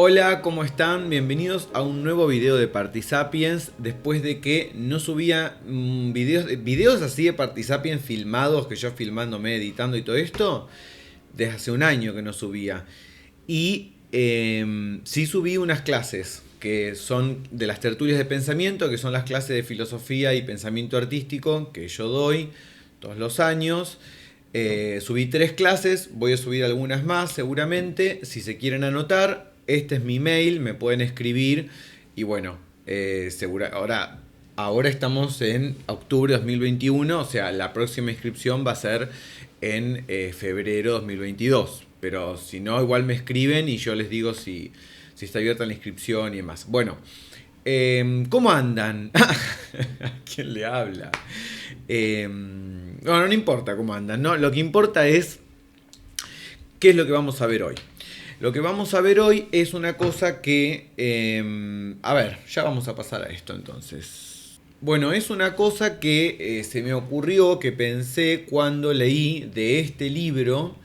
Hola, ¿cómo están? Bienvenidos a un nuevo video de Partisapiens. Después de que no subía videos así de Partisapiens filmados, que yo filmándome, editando y todo esto, desde hace un año que no subía. Y sí subí unas clases que son de las tertulias de pensamiento, que son las clases de filosofía y pensamiento artístico que yo doy todos los años. Subí 3 clases, voy a subir algunas más seguramente. Si se quieren anotar, este es mi mail, me pueden escribir. Y bueno, ahora estamos en octubre de 2021, o sea, la próxima inscripción va a ser en febrero de 2022. Pero si no, igual me escriben y yo les digo si está abierta la inscripción y demás. Bueno, ¿cómo andan? ¿A quién le habla? No importa cómo andan, ¿no? Lo que importa es qué es lo que vamos a ver hoy. Lo que vamos a ver hoy es una cosa que... a ver, ya vamos a pasar a esto entonces. Bueno, es una cosa que se me ocurrió, que pensé cuando leí de este libro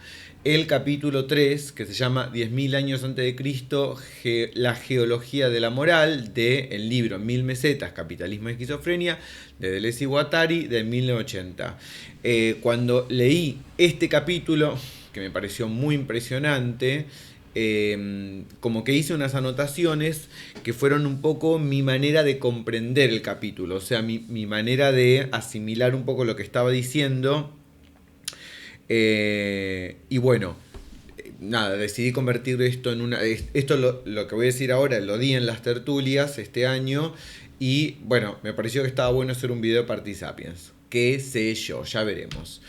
el capítulo 3, que se llama 10.000 años antes de Cristo, la geología de la moral, del libro 1000 mesetas, capitalismo y esquizofrenia, de Deleuze y Guattari, de 1980. Cuando leí este capítulo, que me pareció muy impresionante, como que hice unas anotaciones que fueron un poco mi manera de comprender el capítulo, o sea, mi manera de asimilar un poco lo que estaba diciendo. Y bueno, nada, decidí convertir esto en una... Esto lo que voy a decir ahora lo di en las tertulias este año. Y bueno, me pareció que estaba bueno hacer un video de Partisapiens. Qué sé yo, ya veremos.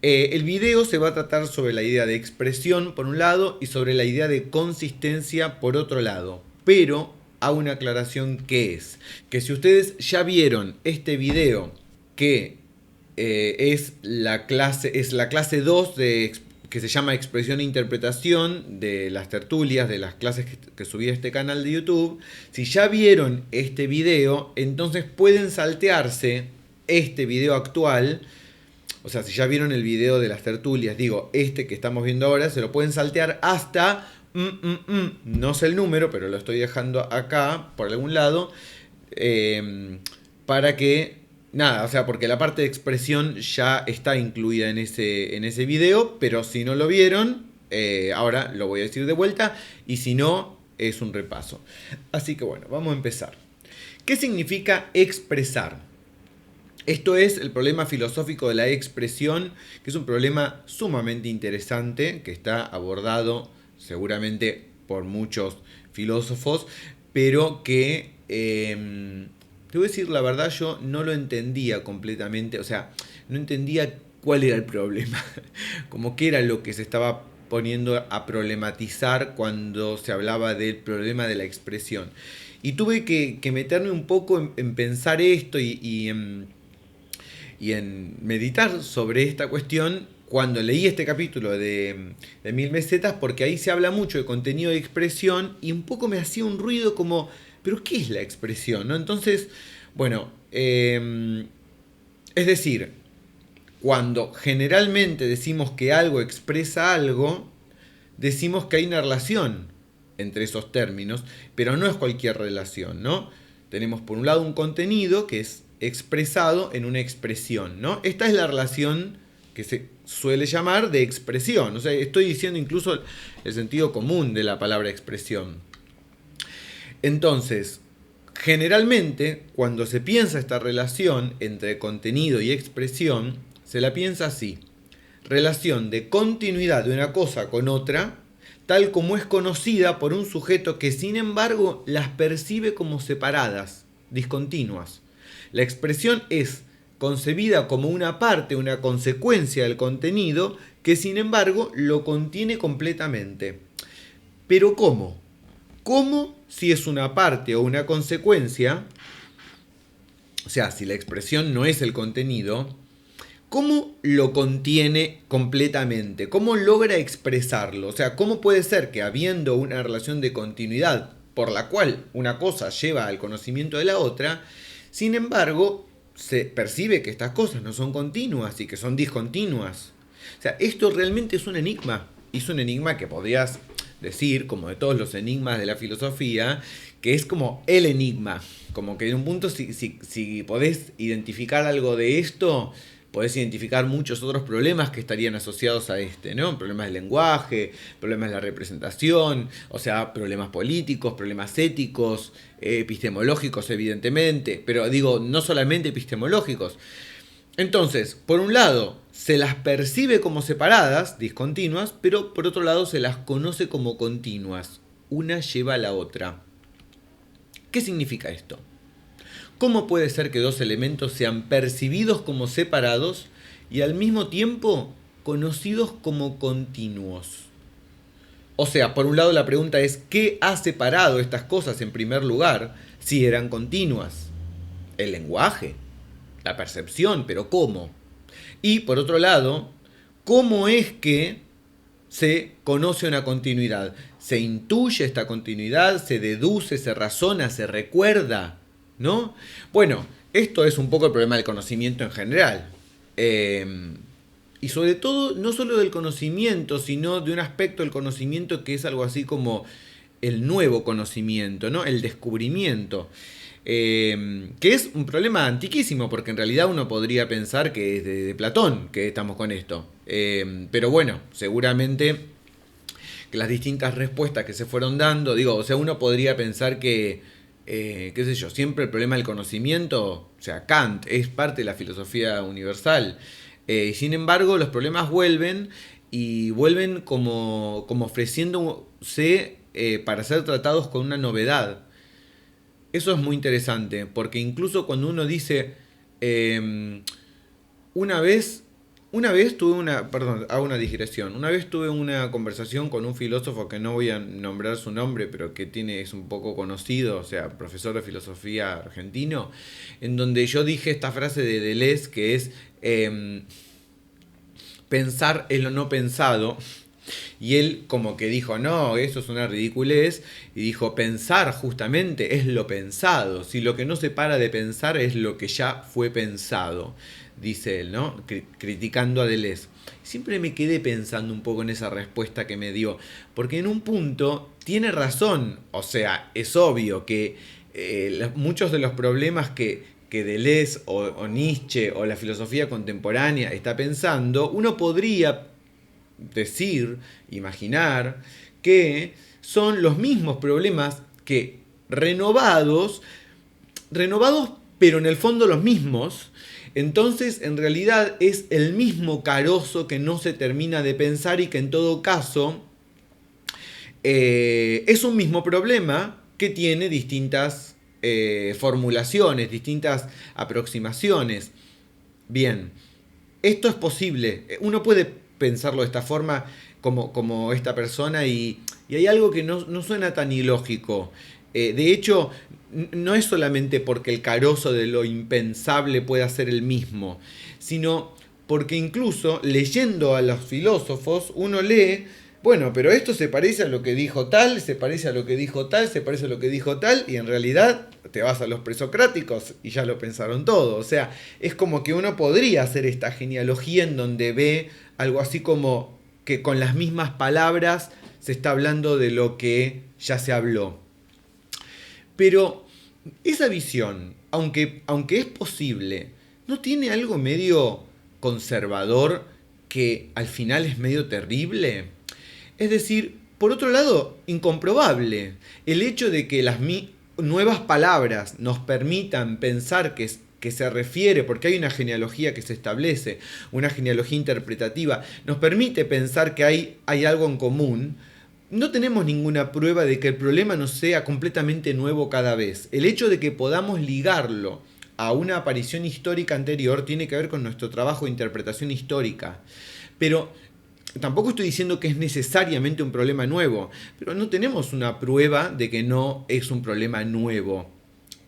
El video se va a tratar sobre la idea de expresión por un lado y sobre la idea de consistencia por otro lado. Pero hago una aclaración, que es que si ustedes ya vieron este video, que es la clase 2 que se llama expresión e interpretación, de las tertulias, de las clases que subí a este canal de YouTube. Si ya vieron este video, entonces pueden saltearse este video actual. O sea, si ya vieron el video de las tertulias, digo, este que estamos viendo ahora, se lo pueden saltear hasta... no sé el número, pero lo estoy dejando acá, por algún lado, para que... Nada, o sea, porque la parte de expresión ya está incluida en ese video, pero si no lo vieron, ahora lo voy a decir de vuelta, y si no, es un repaso. Así que bueno, vamos a empezar. ¿Qué significa expresar? Esto es el problema filosófico de la expresión, que es un problema sumamente interesante, que está abordado seguramente por muchos filósofos, pero que... te voy a decir la verdad, yo no lo entendía completamente, o sea, no entendía cuál era el problema, como que era lo que se estaba poniendo a problematizar cuando se hablaba del problema de la expresión. Y tuve que meterme un poco en pensar esto y en meditar sobre esta cuestión cuando leí este capítulo de 1000 mesetas, porque ahí se habla mucho de contenido de expresión y un poco me hacía un ruido como... ¿Pero qué es la expresión? ¿No? Entonces, bueno, es decir, cuando generalmente decimos que algo expresa algo, decimos que hay una relación entre esos términos, pero no es cualquier relación, ¿no? Tenemos por un lado un contenido que es expresado en una expresión, ¿no? Esta es la relación que se suele llamar de expresión, o sea, estoy diciendo incluso el sentido común de la palabra expresión. Entonces, generalmente, cuando se piensa esta relación entre contenido y expresión, se la piensa así: relación de continuidad de una cosa con otra, tal como es conocida por un sujeto que sin embargo las percibe como separadas, discontinuas. La expresión es concebida como una parte, una consecuencia del contenido que sin embargo lo contiene completamente. ¿Pero cómo? ¿Cómo, si es una parte o una consecuencia? O sea, si la expresión no es el contenido, ¿cómo lo contiene completamente? ¿Cómo logra expresarlo? O sea, ¿cómo puede ser que habiendo una relación de continuidad por la cual una cosa lleva al conocimiento de la otra, sin embargo, se percibe que estas cosas no son continuas y que son discontinuas? O sea, esto realmente es un enigma. Es un enigma que podrías decir, como de todos los enigmas de la filosofía, que es como el enigma. Como que en un punto, si podés identificar algo de esto, podés identificar muchos otros problemas que estarían asociados a este, ¿no? Problemas del lenguaje, problemas de la representación, o sea, problemas políticos, problemas éticos, epistemológicos, evidentemente, pero digo, no solamente epistemológicos. Entonces, por un lado, se las percibe como separadas, discontinuas, pero por otro lado se las conoce como continuas. Una lleva a la otra. ¿Qué significa esto? ¿Cómo puede ser que dos elementos sean percibidos como separados y al mismo tiempo conocidos como continuos? O sea, por un lado la pregunta es, ¿qué ha separado estas cosas en primer lugar si eran continuas? El lenguaje, la percepción, pero ¿cómo? Y por otro lado, ¿cómo es que se conoce una continuidad? ¿Se intuye esta continuidad? ¿Se deduce? ¿Se razona? ¿Se recuerda? ¿No? Bueno, esto es un poco el problema del conocimiento en general. Y sobre todo, no solo del conocimiento, sino de un aspecto del conocimiento que es algo así como el nuevo conocimiento, ¿no? El descubrimiento. Que es un problema antiquísimo, porque en realidad uno podría pensar que es de Platón que estamos con esto. Pero bueno, seguramente que las distintas respuestas que se fueron dando, digo, o sea, uno podría pensar que qué sé yo, siempre el problema del conocimiento, o sea, Kant es parte de la filosofía universal. Sin embargo, los problemas vuelven y vuelven como ofreciéndose para ser tratados con una novedad. Eso es muy interesante, porque incluso cuando uno dice, una vez hago una digresión. Una vez tuve una conversación con un filósofo que no voy a nombrar su nombre, pero que es un poco conocido, o sea, profesor de filosofía argentino, en donde yo dije esta frase de Deleuze que es pensar es lo no pensado. Y él como que dijo, no, eso es una ridiculez, y dijo, pensar justamente es lo pensado, si lo que no se para de pensar es lo que ya fue pensado, dice él, ¿no? Criticando a Deleuze. Siempre me quedé pensando un poco en esa respuesta que me dio, porque en un punto tiene razón, o sea, es obvio que muchos de los problemas que Deleuze o Nietzsche o la filosofía contemporánea está pensando, uno podría decir, imaginar, que son los mismos problemas que renovados pero en el fondo los mismos. Entonces, en realidad es el mismo carozo que no se termina de pensar y que en todo caso es un mismo problema que tiene distintas formulaciones, distintas aproximaciones. Bien, esto es posible. Uno puede pensarlo de esta forma como esta persona y hay algo que no suena tan ilógico. De hecho, no es solamente porque el carozo de lo impensable pueda ser el mismo, sino porque incluso leyendo a los filósofos uno lee, bueno, pero esto se parece a lo que dijo tal, se parece a lo que dijo tal, se parece a lo que dijo tal, y en realidad te vas a los presocráticos y ya lo pensaron todo. O sea, es como que uno podría hacer esta genealogía en donde ve algo así como que con las mismas palabras se está hablando de lo que ya se habló. Pero esa visión, aunque es posible, ¿no tiene algo medio conservador que al final es medio terrible? Es decir, por otro lado, incomprobable. El hecho de que las nuevas palabras nos permitan pensar que se refiere, porque hay una genealogía que se establece, una genealogía interpretativa, nos permite pensar que hay algo en común. No tenemos ninguna prueba de que el problema no sea completamente nuevo cada vez. El hecho de que podamos ligarlo a una aparición histórica anterior tiene que ver con nuestro trabajo de interpretación histórica. Pero tampoco estoy diciendo que es necesariamente un problema nuevo, pero no tenemos una prueba de que no es un problema nuevo.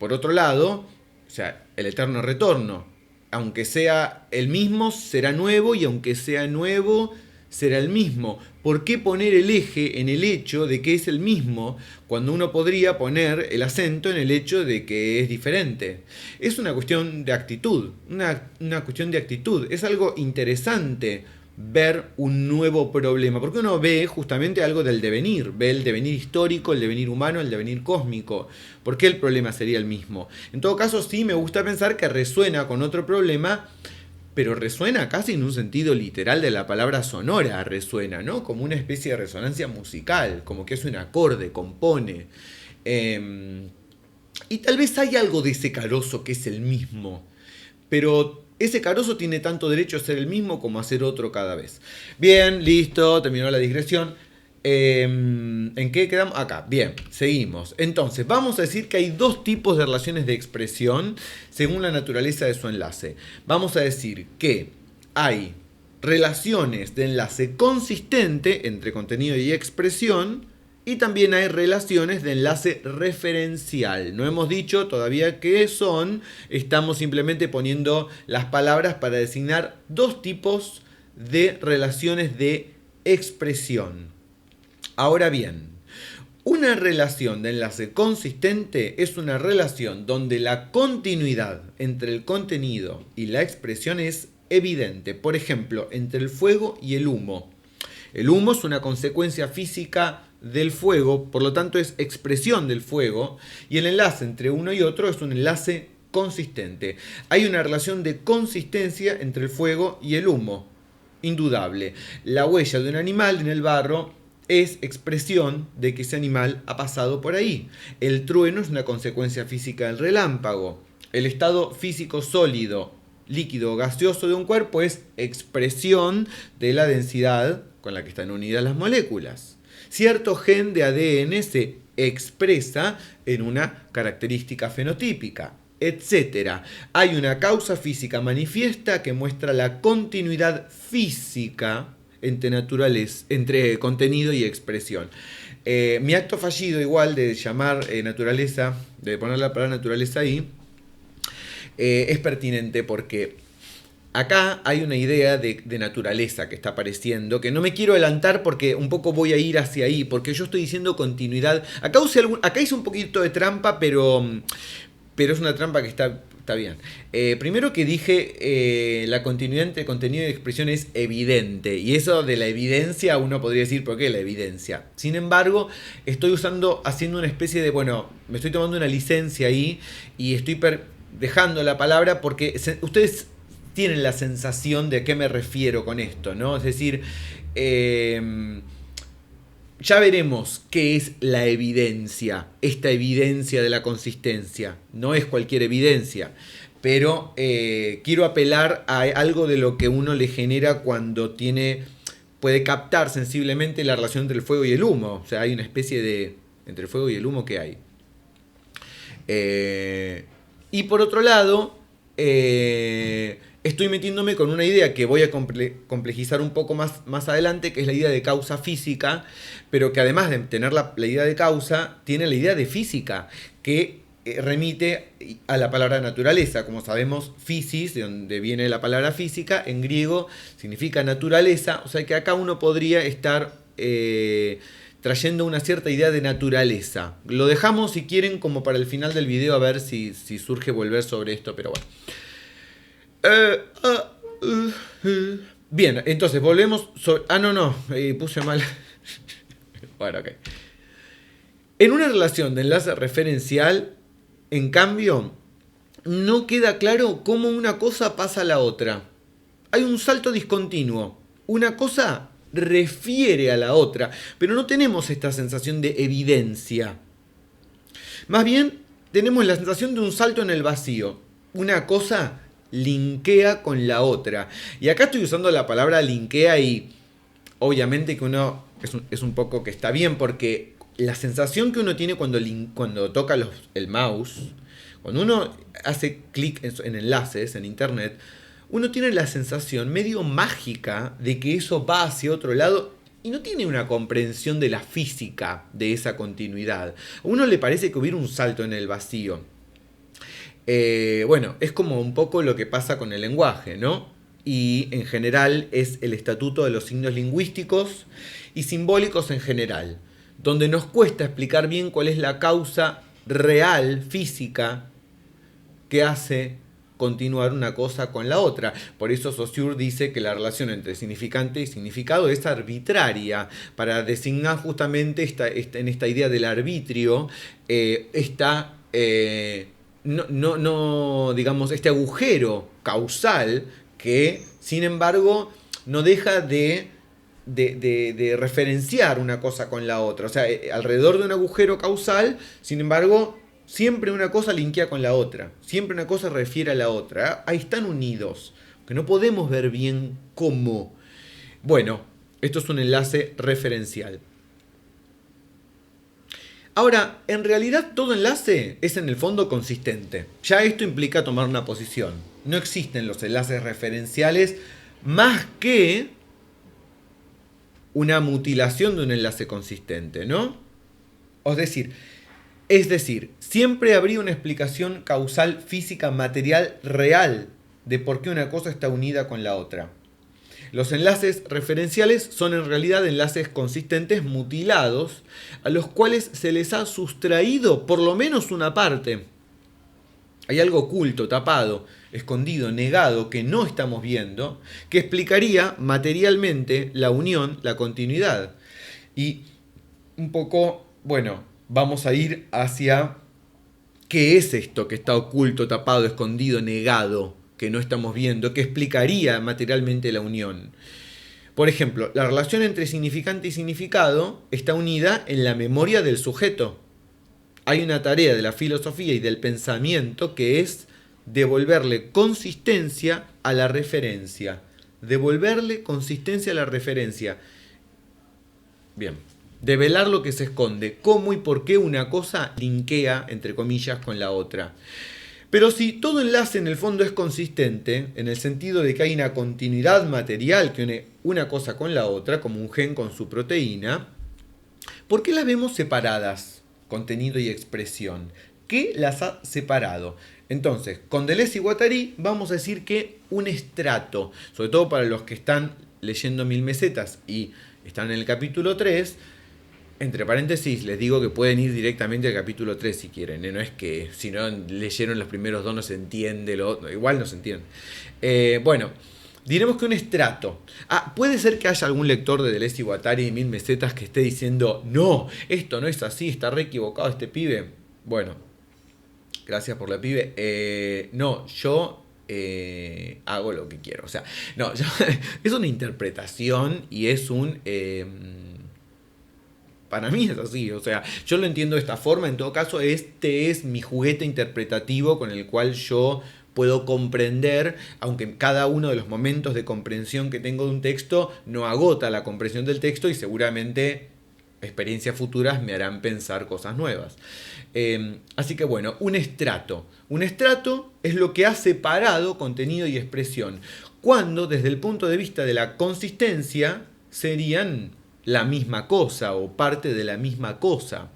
Por otro lado, o sea, el eterno retorno. Aunque sea el mismo, será nuevo, y aunque sea nuevo, será el mismo. ¿Por qué poner el eje en el hecho de que es el mismo cuando uno podría poner el acento en el hecho de que es diferente? Es una cuestión de actitud, una cuestión de actitud. Es algo interesante ver un nuevo problema, porque uno ve justamente algo del devenir, ve el devenir histórico, el devenir humano, el devenir cósmico. ¿Por qué el problema sería el mismo? En todo caso, sí me gusta pensar que resuena con otro problema, pero resuena casi en un sentido literal de la palabra sonora, resuena, ¿no? Como una especie de resonancia musical, como que es un acorde, compone. Y tal vez hay algo de ese carozo que es el mismo, pero ese carozo tiene tanto derecho a ser el mismo como a ser otro cada vez. Bien, listo, terminó la digresión. ¿En qué quedamos? Acá, bien, seguimos. Entonces, vamos a decir que hay dos tipos de relaciones de expresión según la naturaleza de su enlace. Vamos a decir que hay relaciones de enlace consistente entre contenido y expresión, y también hay relaciones de enlace referencial. No hemos dicho todavía qué son, estamos simplemente poniendo las palabras para designar dos tipos de relaciones de expresión. Ahora bien, una relación de enlace consistente es una relación donde la continuidad entre el contenido y la expresión es evidente. Por ejemplo, entre el fuego y el humo. El humo es una consecuencia física del fuego, por lo tanto es expresión del fuego, y el enlace entre uno y otro es un enlace consistente. Hay una relación de consistencia entre el fuego y el humo, indudable. La huella de un animal en el barro es expresión de que ese animal ha pasado por ahí. El trueno es una consecuencia física del relámpago. El estado físico sólido, líquido o gaseoso de un cuerpo es expresión de la densidad con la que están unidas las moléculas. Cierto gen de ADN se expresa en una característica fenotípica, etc. Hay una causa física manifiesta que muestra la continuidad física entre contenido y expresión. Mi acto fallido igual de llamar naturaleza, de poner la palabra naturaleza ahí, es pertinente porque acá hay una idea de naturaleza que está apareciendo, que no me quiero adelantar porque un poco voy a ir hacia ahí, porque yo estoy diciendo continuidad. Acá hice un poquito de trampa, pero es una trampa que está bien. Primero que dije, la continuidad entre contenido y expresión es evidente, y eso de la evidencia uno podría decir, ¿por qué la evidencia? Sin embargo, estoy haciendo una especie de, me estoy tomando una licencia ahí, y estoy dejando la palabra porque ustedes tienen la sensación de a qué me refiero con esto, ¿no? Es decir, ya veremos qué es la evidencia, esta evidencia de la consistencia. No es cualquier evidencia, pero quiero apelar a algo de lo que uno le genera cuando puede captar sensiblemente la relación entre el fuego y el humo. O sea, hay una especie de, entre el fuego y el humo, ¿qué hay? Y por otro lado, estoy metiéndome con una idea que voy a complejizar un poco más adelante, que es la idea de causa física, pero que además de tener la idea de causa, tiene la idea de física, que remite a la palabra naturaleza. Como sabemos, physis, de donde viene la palabra física, en griego significa naturaleza, o sea que acá uno podría estar trayendo una cierta idea de naturaleza. Lo dejamos, si quieren, como para el final del video, a ver si surge volver sobre esto, pero bueno. Bien, entonces volvemos sobre... puse mal. Bueno, ok. En una relación de enlace referencial, en cambio, no queda claro cómo una cosa pasa a la otra. Hay un salto discontinuo. Una cosa refiere a la otra, pero no tenemos esta sensación de evidencia. Más bien, tenemos la sensación de un salto en el vacío. Una cosa linkea con la otra. Y acá estoy usando la palabra linkea y obviamente que uno es un poco que está bien, porque la sensación que uno tiene cuando toca el mouse, cuando uno hace clic en enlaces en internet, uno tiene la sensación medio mágica de que eso va hacia otro lado y no tiene una comprensión de la física de esa continuidad. A uno le parece que hubiera un salto en el vacío. Es como un poco lo que pasa con el lenguaje, ¿no? Y en general es el estatuto de los signos lingüísticos y simbólicos en general, donde nos cuesta explicar bien cuál es la causa real, física, que hace continuar una cosa con la otra. Por eso Saussure dice que la relación entre significante y significado es arbitraria, para designar justamente en esta idea del arbitrio, digamos, este agujero causal que, sin embargo, no deja de referenciar una cosa con la otra. O sea, alrededor de un agujero causal, sin embargo, siempre una cosa linkea con la otra. Siempre una cosa refiere a la otra. Ahí están unidos, que no podemos ver bien cómo. Bueno, esto es un enlace referencial. Ahora, en realidad todo enlace es en el fondo consistente. Ya esto implica tomar una posición. No existen los enlaces referenciales más que una mutilación de un enlace consistente, ¿no? Es decir, siempre habría una explicación causal física material real de por qué una cosa está unida con la otra. Los enlaces referenciales son en realidad enlaces consistentes mutilados a los cuales se les ha sustraído por lo menos una parte. Hay algo oculto, tapado, escondido, negado que no estamos viendo, que explicaría materialmente la unión, la continuidad. Y un poco, bueno, vamos a ir hacia qué es esto que está oculto, tapado, escondido, negado, que no estamos viendo, que explicaría materialmente la unión. Por ejemplo, la relación entre significante y significado está unida en la memoria del sujeto. Hay una tarea de la filosofía y del pensamiento que es devolverle consistencia a la referencia. Devolverle consistencia a la referencia. Bien. Develar lo que se esconde. Cómo y por qué una cosa linkea, entre comillas, con la otra. Pero si todo enlace en el fondo es consistente, en el sentido de que hay una continuidad material que une una cosa con la otra, como un gen con su proteína, ¿por qué las vemos separadas, contenido y expresión? ¿Qué las ha separado? Entonces, con Deleuze y Guattari vamos a decir que un estrato, sobre todo para los que están leyendo Mil Mesetas y están en el capítulo 3, entre paréntesis, les digo que pueden ir directamente al capítulo 3 si quieren. No es que si no leyeron los primeros dos no se entiende, igual no se entiende. Bueno, diremos que un estrato. Puede ser que haya algún lector de Deleuze y Guattari y Mil Mesetas que esté diciendo, no, esto no es así, está re equivocado este pibe. Bueno, gracias por la pibe. No, yo hago lo que quiero. O sea, no, es una interpretación y es un... para mí es así, o sea, yo lo entiendo de esta forma. En todo caso, este es mi juguete interpretativo con el cual yo puedo comprender, aunque cada uno de los momentos de comprensión que tengo de un texto no agota la comprensión del texto y seguramente experiencias futuras me harán pensar cosas nuevas. Así que bueno, un estrato. Un estrato es lo que ha separado contenido y expresión, cuando desde el punto de vista de la consistencia serían la misma cosa o parte de la misma cosa.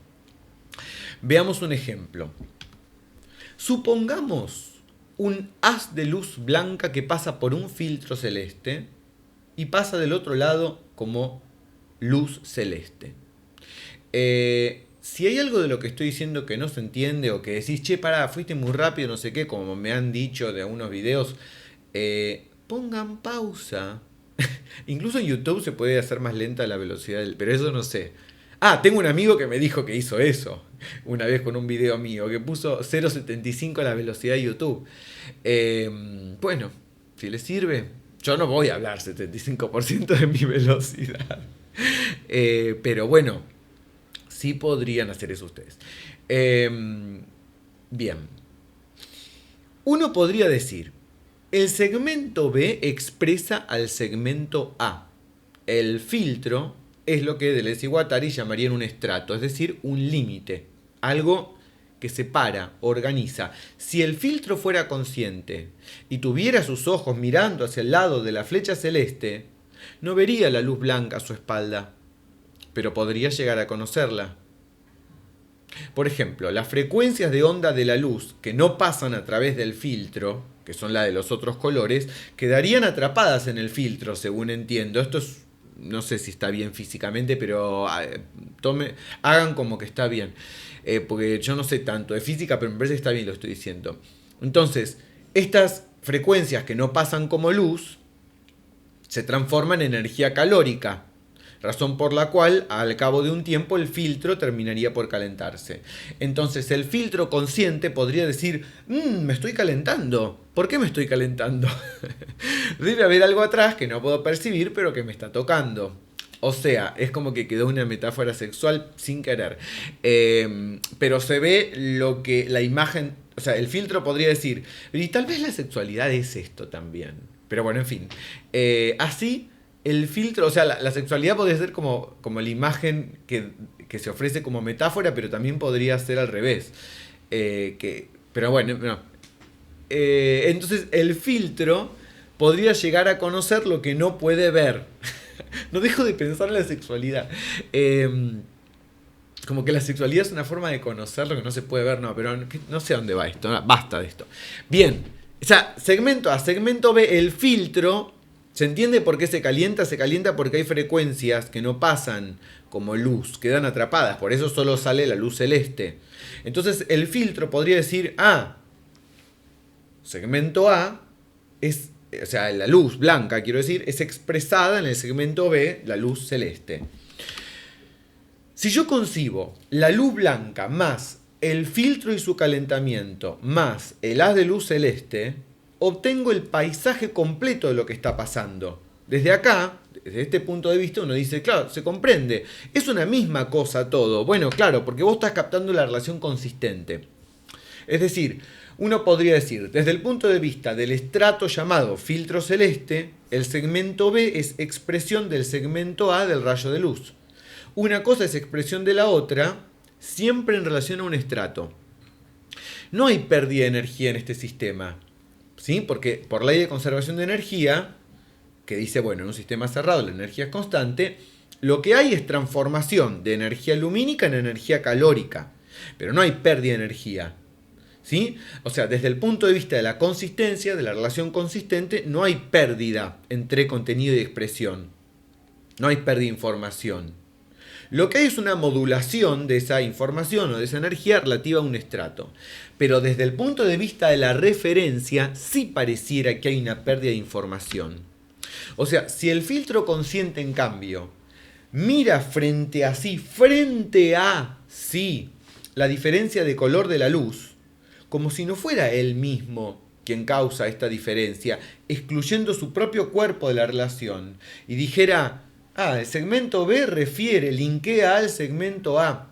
Veamos un ejemplo. Supongamos un haz de luz blanca que pasa por un filtro celeste y pasa del otro lado como luz celeste. Si hay algo de lo que estoy diciendo que no se entiende o que decís, che, pará, fuiste muy rápido, no sé qué, como me han dicho de algunos videos, pongan pausa. Incluso en YouTube se puede hacer más lenta la velocidad, pero eso no sé. Tengo un amigo que me dijo que hizo eso una vez con un video mío, que puso 0.75 a la velocidad de YouTube. Bueno, si les sirve, yo no voy a hablar 75% de mi velocidad. Pero bueno, sí podrían hacer eso ustedes. Bien. Uno podría decir, el segmento B expresa al segmento A. El filtro es lo que Deleuze y Guattari llamarían un estrato, es decir, un límite, algo que separa, organiza. Si el filtro fuera consciente y tuviera sus ojos mirando hacia el lado de la flecha celeste, no vería la luz blanca a su espalda, pero podría llegar a conocerla. Por ejemplo, las frecuencias de onda de la luz que no pasan a través del filtro, que son la de los otros colores, quedarían atrapadas en el filtro, según entiendo. Esto es, no sé si está bien físicamente, pero hagan como que está bien. Porque yo no sé tanto de física, pero me parece que está bien lo estoy diciendo. Entonces, Estas frecuencias que no pasan como luz se transforman en energía calórica, razón por la cual al cabo de un tiempo el filtro terminaría por calentarse. Entonces el filtro consciente podría decir, me estoy calentando. ¿Por qué me estoy calentando? Debe haber algo atrás que no puedo percibir, pero que me está tocando. O sea, es como que quedó una metáfora sexual sin querer. Pero se ve lo que la imagen, o sea, el filtro podría decir, y tal vez la sexualidad es esto también. Pero bueno, en fin. Así, el filtro, o sea, la sexualidad podría ser como la imagen que se ofrece como metáfora, pero también podría ser al revés. Pero bueno, no. Entonces, el filtro podría llegar a conocer lo que no puede ver. No dejo de pensar en la sexualidad. Como que la sexualidad es una forma de conocer lo que no se puede ver. No, pero no sé a dónde va esto. No, basta de esto. Bien. O sea, segmento A, segmento B, el filtro. ¿Se entiende por qué se calienta? Se calienta porque hay frecuencias que no pasan como luz, quedan atrapadas. Por eso solo sale la luz celeste. Entonces el filtro podría decir, segmento A es... O sea, la luz blanca, quiero decir, es expresada en el segmento B, la luz celeste. Si yo concibo la luz blanca más el filtro y su calentamiento más el haz de luz celeste, obtengo el paisaje completo de lo que está pasando. Desde acá, desde este punto de vista, uno dice, claro, se comprende. Es una misma cosa todo. Bueno, claro, porque vos estás captando la relación consistente. Es decir, uno podría decir, desde el punto de vista del estrato llamado filtro celeste, el segmento B es expresión del segmento A del rayo de luz. Una cosa es expresión de la otra, siempre en relación a un estrato. No hay pérdida de energía en este sistema, ¿sí? Porque por ley de conservación de energía, que dice, bueno, en un sistema cerrado la energía es constante, lo que hay es transformación de energía lumínica en energía calórica, pero no hay pérdida de energía. ¿Sí? O sea, desde el punto de vista de la consistencia, de la relación consistente, no hay pérdida entre contenido y expresión. No hay pérdida de información. Lo que hay es una modulación de esa información o de esa energía relativa a un estrato. Pero desde el punto de vista de la referencia, sí pareciera que hay una pérdida de información. O sea, si el filtro consciente, en cambio, mira frente a sí, la diferencia de color de la luz, como si no fuera él mismo quien causa esta diferencia, excluyendo su propio cuerpo de la relación, y dijera, el segmento B linkea al segmento A,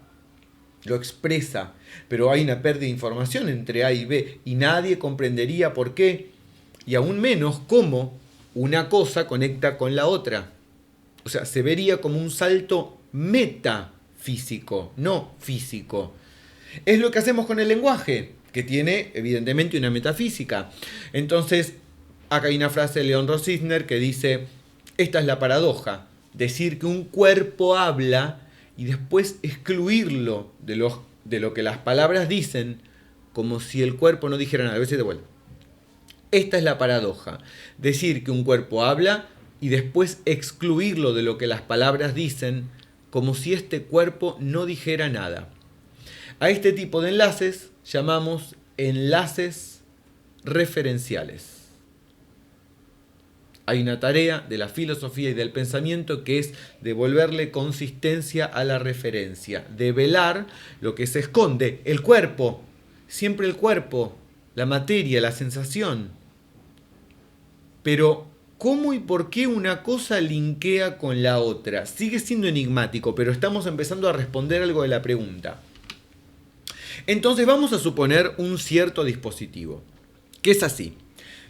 lo expresa, pero hay una pérdida de información entre A y B, y nadie comprendería por qué, y aún menos cómo una cosa conecta con la otra. O sea, se vería como un salto metafísico, no físico. Es lo que hacemos con el lenguaje, que tiene evidentemente una metafísica. Entonces, acá hay una frase de Leon Rosisner que dice, esta es la paradoja, decir que un cuerpo habla y después excluirlo de lo que las palabras dicen, como si el cuerpo no dijera nada. A veces de vuelta. Esta es la paradoja, decir que un cuerpo habla y después excluirlo de lo que las palabras dicen, como si este cuerpo no dijera nada. A este tipo de enlaces llamamos enlaces referenciales. Hay una tarea de la filosofía y del pensamiento que es devolverle consistencia a la referencia, develar lo que se esconde, el cuerpo, siempre el cuerpo, la materia, la sensación. Pero, ¿cómo y por qué una cosa linkea con la otra? Sigue siendo enigmático, pero estamos empezando a responder algo de la pregunta. Entonces vamos a suponer un cierto dispositivo, que es así.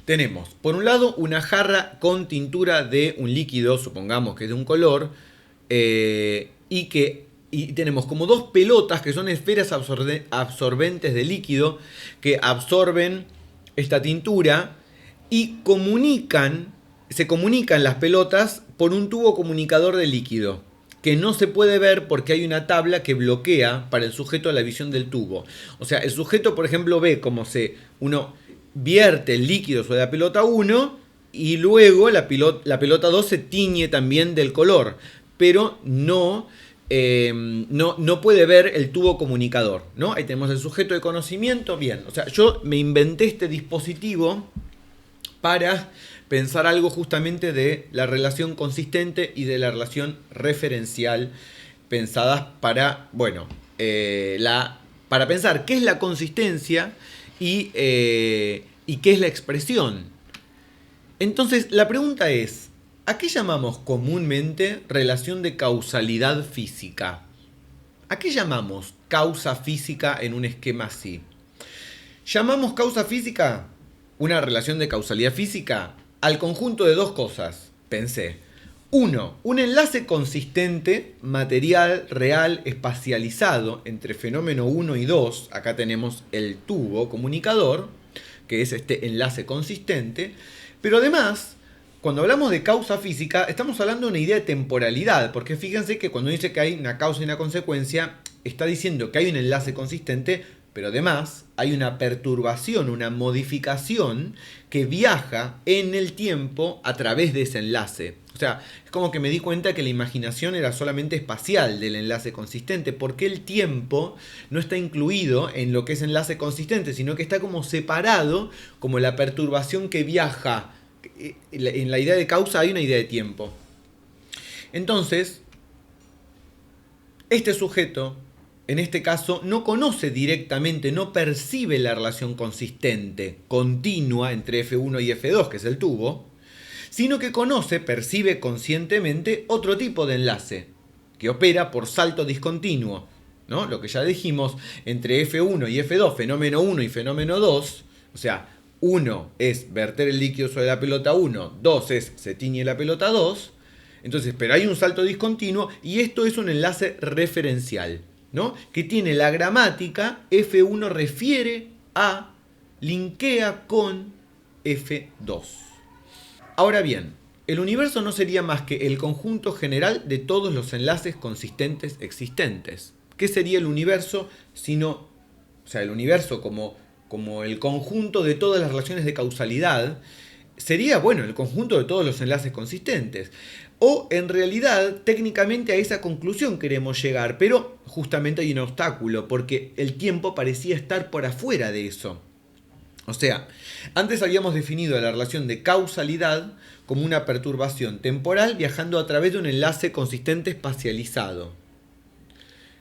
Tenemos, por un lado, una jarra con tintura de un líquido, supongamos que es de un color, y tenemos como dos pelotas que son esferas absorbentes de líquido que absorben esta tintura y se comunican las pelotas por un tubo comunicador de líquido, que no se puede ver porque hay una tabla que bloquea para el sujeto la visión del tubo. O sea, el sujeto, por ejemplo, ve como uno vierte el líquido sobre la pelota 1 y luego la pelota 2 se tiñe también del color, pero no no puede ver el tubo comunicador, ¿no? Ahí tenemos el sujeto de conocimiento, bien. O sea, yo me inventé este dispositivo para pensar algo justamente de la relación consistente y de la relación referencial pensadas para, bueno, para pensar qué es la consistencia y qué es la expresión. Entonces, la pregunta es, ¿a qué llamamos comúnmente relación de causalidad física? ¿A qué llamamos causa física en un esquema así? Llamamos causa física, una relación de causalidad física, al conjunto de dos cosas, pensé. Uno, un enlace consistente, material, real, espacializado entre fenómeno 1 y 2. Acá tenemos el tubo comunicador, que es este enlace consistente. Pero además, cuando hablamos de causa física, estamos hablando de una idea de temporalidad, porque fíjense que cuando dice que hay una causa y una consecuencia, está diciendo que hay un enlace consistente, pero además hay una perturbación, una modificación que viaja en el tiempo a través de ese enlace. O sea, es como que me di cuenta que la imaginación era solamente espacial del enlace consistente, porque el tiempo no está incluido en lo que es enlace consistente, sino que está como separado, como la perturbación que viaja. En la idea de causa hay una idea de tiempo. Entonces, este sujeto, en este caso, no conoce directamente, no percibe la relación consistente, continua entre F1 y F2, que es el tubo, sino que conoce, percibe conscientemente otro tipo de enlace, que opera por salto discontinuo, ¿no? Lo que ya dijimos, entre F1 y F2, fenómeno 1 y fenómeno 2, o sea, 1 es verter el líquido sobre la pelota 1, 2 es se tiñe la pelota 2, entonces, pero hay un salto discontinuo y esto es un enlace referencial, ¿no? Que tiene la gramática F1 refiere a, linkea con F2. Ahora bien, el universo no sería más que el conjunto general de todos los enlaces consistentes existentes. ¿Qué sería el universo sino, o sea, el universo como el conjunto de todas las relaciones de causalidad? Sería, bueno, el conjunto de todos los enlaces consistentes. O en realidad, técnicamente a esa conclusión queremos llegar, pero justamente hay un obstáculo, porque el tiempo parecía estar por afuera de eso. O sea, antes habíamos definido la relación de causalidad como una perturbación temporal viajando a través de un enlace consistente espacializado.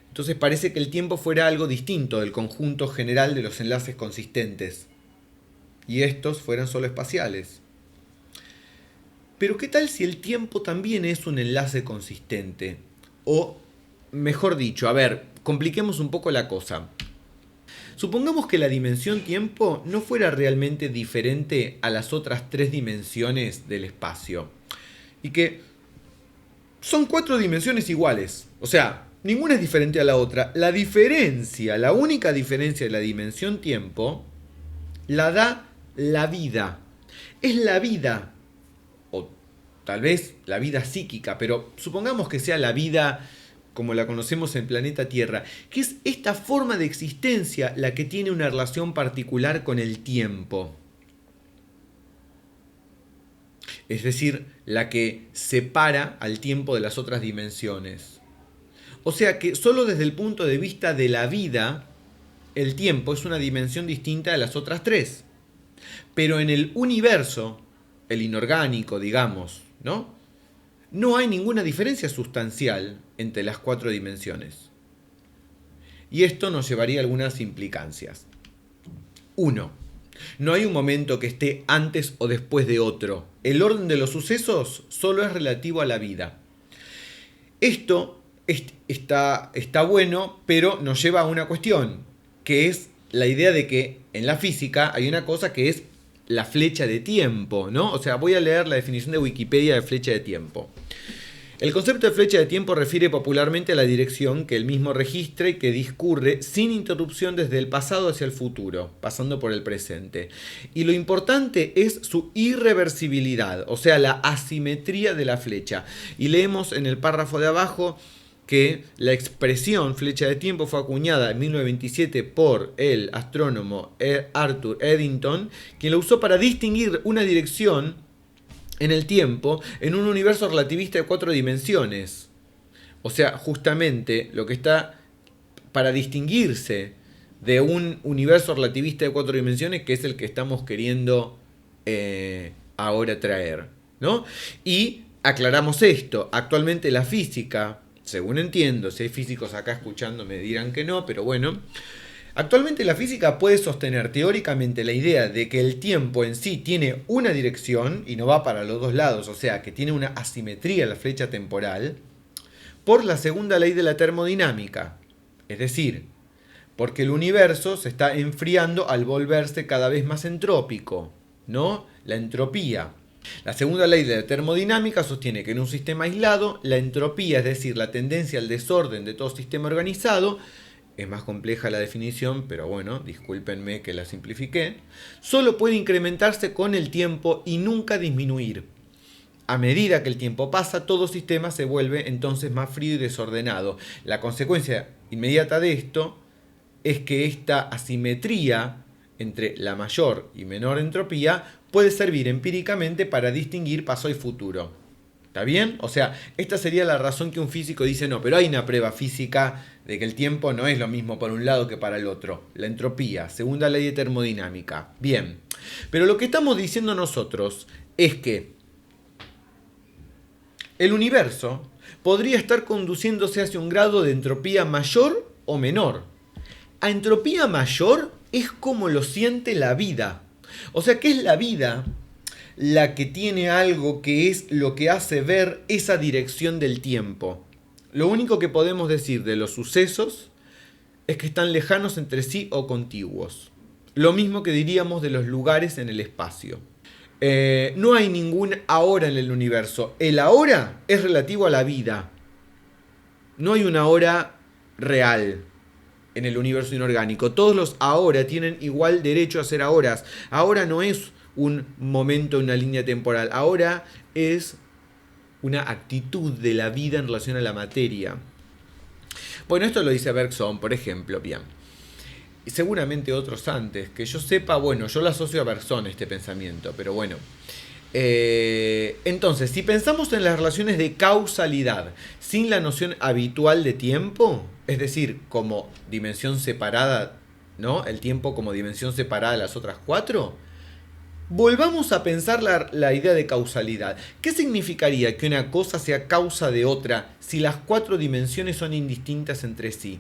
Entonces parece que el tiempo fuera algo distinto del conjunto general de los enlaces consistentes. Y estos fueran solo espaciales. Pero ¿qué tal si el tiempo también es un enlace consistente? O, mejor dicho, a ver, compliquemos un poco la cosa. Supongamos que la dimensión tiempo no fuera realmente diferente a las otras tres dimensiones del espacio. Y que son cuatro dimensiones iguales. O sea, ninguna es diferente a la otra. La diferencia, la única diferencia de la dimensión tiempo, la da la vida. Es la vida. O tal vez la vida psíquica, pero supongamos que sea la vida como la conocemos en el planeta Tierra, que es esta forma de existencia la que tiene una relación particular con el tiempo. Es decir, la que separa al tiempo de las otras dimensiones. O sea que solo desde el punto de vista de la vida, el tiempo es una dimensión distinta de las otras tres. Pero en el universo, el inorgánico, digamos, ¿no? No hay ninguna diferencia sustancial entre las cuatro dimensiones. Y esto nos llevaría a algunas implicancias. 1. No hay un momento que esté antes o después de otro. El orden de los sucesos solo es relativo a la vida. Esto está bueno, pero nos lleva a una cuestión, que es la idea de que en la física hay una cosa que es la flecha de tiempo, ¿no? O sea, voy a leer la definición de Wikipedia de flecha de tiempo. El concepto de flecha de tiempo refiere popularmente a la dirección que el mismo registra y que discurre sin interrupción desde el pasado hacia el futuro, pasando por el presente. Y lo importante es su irreversibilidad, o sea, la asimetría de la flecha. Y leemos en el párrafo de abajo que la expresión flecha de tiempo fue acuñada en 1927 por el astrónomo Arthur Eddington, quien lo usó para distinguir una dirección en el tiempo en un universo relativista de 4 dimensiones. O sea, justamente lo que está para distinguirse de un universo relativista de 4 dimensiones, que es el que estamos queriendo ahora traer, ¿no? Y aclaramos esto, actualmente la física, según entiendo, si hay físicos acá escuchando me dirán que no, pero bueno, actualmente la física puede sostener teóricamente la idea de que el tiempo en sí tiene una dirección y no va para los dos lados, o sea, que tiene una asimetría en la flecha temporal, por la segunda ley de la termodinámica, es decir, porque el universo se está enfriando al volverse cada vez más entrópico, ¿no? La entropía. La segunda ley de la termodinámica sostiene que en un sistema aislado, la entropía, es decir, la tendencia al desorden de todo sistema organizado, es más compleja la definición, pero bueno, discúlpenme que la simplifiqué, solo puede incrementarse con el tiempo y nunca disminuir. A medida que el tiempo pasa, todo sistema se vuelve entonces más frío y desordenado. La consecuencia inmediata de esto es que esta asimetría entre la mayor y menor entropía puede servir empíricamente para distinguir pasado y futuro. ¿Está bien? O sea, esta sería la razón que un físico dice, no, pero hay una prueba física de que el tiempo no es lo mismo para un lado que para el otro. La entropía, segunda ley de termodinámica. Bien. Pero lo que estamos diciendo nosotros es que el universo podría estar conduciéndose hacia un grado de entropía mayor o menor. A entropía mayor es como lo siente la vida. O sea, que es la vida la que tiene algo que es lo que hace ver esa dirección del tiempo. Lo único que podemos decir de los sucesos es que están lejanos entre sí o contiguos. Lo mismo que diríamos de los lugares en el espacio. No hay ningún ahora en el universo. El ahora es relativo a la vida. No hay una hora real en el universo inorgánico. Todos los ahora tienen igual derecho a ser ahoras. Ahora no es un momento, una línea temporal. Ahora es una actitud de la vida en relación a la materia. Bueno, esto lo dice Bergson, por ejemplo, bien. Y seguramente otros antes, que yo sepa, bueno, yo lo asocio a Bergson este pensamiento, pero bueno. Entonces, si pensamos en las relaciones de causalidad sin la noción habitual de tiempo, es decir, como dimensión separada, ¿no? El tiempo como dimensión separada de las otras 4, volvamos a pensar la idea de causalidad. ¿Qué significaría que una cosa sea causa de otra si las 4 dimensiones son indistintas entre sí?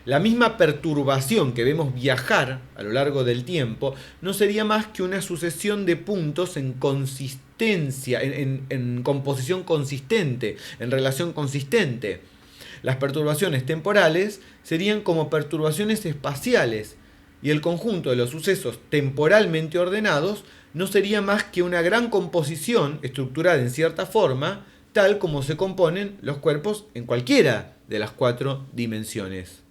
La misma perturbación que vemos viajar a lo largo del tiempo no sería más que una sucesión de puntos en consistencia, en composición consistente, en relación consistente. Las perturbaciones temporales serían como perturbaciones espaciales y el conjunto de los sucesos temporalmente ordenados no sería más que una gran composición estructurada en cierta forma, tal como se componen los cuerpos en cualquiera de las 4 dimensiones.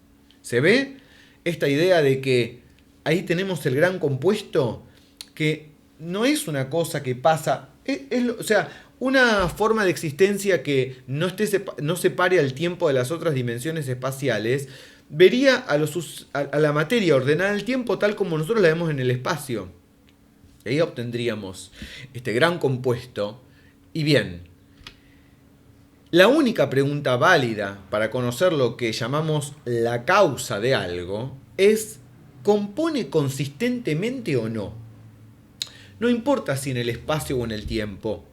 ¿Se ve esta idea de que ahí tenemos el gran compuesto? Que no es una cosa que pasa, o sea, una forma de existencia que no separe al tiempo de las otras dimensiones espaciales, vería a la materia ordenada en el tiempo tal como nosotros la vemos en el espacio. Y ahí obtendríamos este gran compuesto. Y bien, la única pregunta válida para conocer lo que llamamos la causa de algo es: ¿compone consistentemente o no? No importa si en el espacio o en el tiempo.